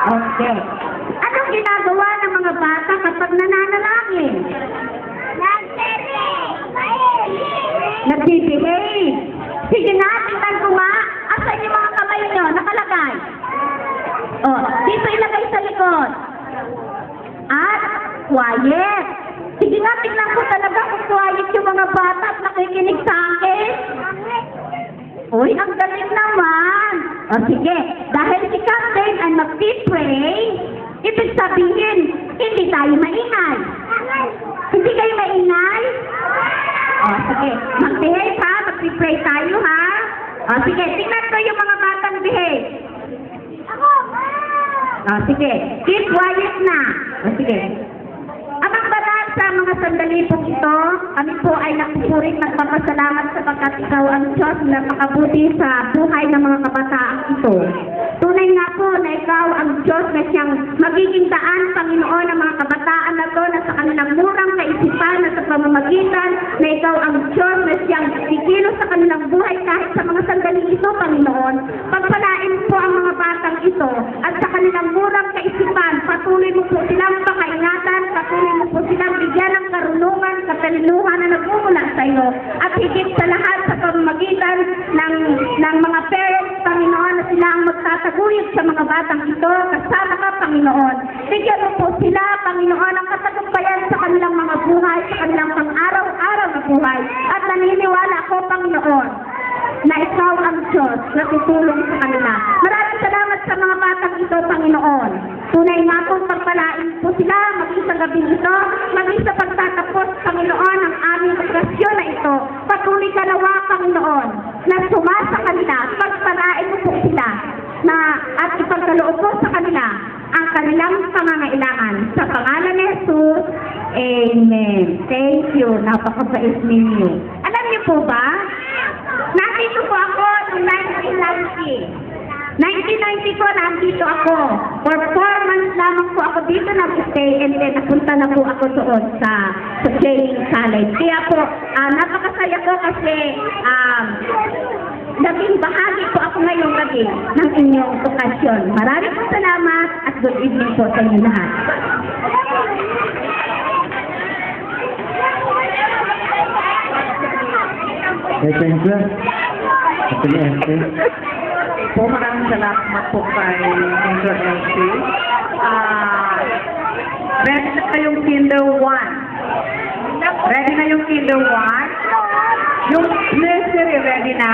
Okay. Anong ginagawa ng mga bata kapag nananalangin? Nag-behave. Sige nga, tingnan ko nga. Asan yung mga kamay nyo? Nakalagay. Oh, dito ilagay sa likod. At quiet. Sige nga, tingnan ko talaga kung quiet yung mga bata at nakikinig sa akin. Uy, ang galing naman. O sige, dahil si Captain ay mag-pray, ibig sabihin, hindi tayo maingay. Hindi kayo maingay? O sige, mag-behave ha, mag-pray tayo ha. O sige, tingnan ko yung mga batang behave. O sige, keep quiet na. O sige. Amang banal sa mga sandali po ito, kami po ay nagpupuring nagpapasalamat sapagkat ikaw ang Diyos na makabuti sa buhay ng mga kabataang ito. Tunay nga po na ikaw ang Diyos na siyang magiging daan, Panginoon, ng mga kabataan na to na sa kanilang murang kaisipan na sa pamamagitan na ikaw ang Diyos na siyang kikilos sa kanilang buhay kahit sa mga sandali ito, Panginoon. Pagpalain po ang mga batang ito at sa kanilang murang kaisipan, patuloy mo po silang pakaingatan, patuloy mo po silang bigyan ng karunungan, katalinuhan na nagmumula sa iyo at higit sa lahat sa pamamagitan ng mga parents, Panginoon, na sila ang magtataguyod sa mga batang ito, kasama ka, Panginoon. Bigyan mo po sila, Panginoon, ang katagumpayan sa kanilang mga buhay, sa kanilang pang-araw-araw na buhay. At naniniwala ako, Panginoon, na ikaw ang Diyos na tutulong sa kanila. Maraming salamat sa mga batang ito, Panginoon. Tunay nga pong pagpalain po sila, maging sa gabing ito, maging sa pagtatapos, Panginoon, ang aming operasyon na ito. Patuloy ka nawa, Panginoon, na sumasa kanila, pagpalain mo po sila, na at ipagkaloob po sa kanila ang kanilang pangangailangan. Sa pangalan ni Jesus, Amen. Thank you. Napakabait ninyo. Alam niyo po ba? Nandito po ako noong 1990. 1990 po, nandito ako. For 4 months lamang po ako dito nag-stay and then napunta na po ako doon sa training college. Kaya po, napakasaya ko kasi naging bahagi po ako ngayong gabi ng inyong okasyon. Maraming po salamat at good evening po sa inyo lahat. Thank you. Po, maraming salamat po kay Mr. LC. Ready na kayong Kinder 1? Ready na yung Kinder 1? Yung nursery, ready na?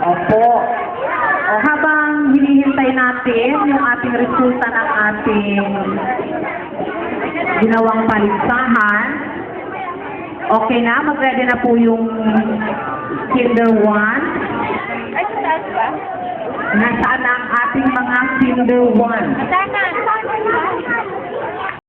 Opo. O habang hinihintay natin yung ating resulta ng ating ginawang paligsahan, okay na? Mag-ready na po yung Kinder 1. Nasaan ang ating mga Kinder 1? Sana.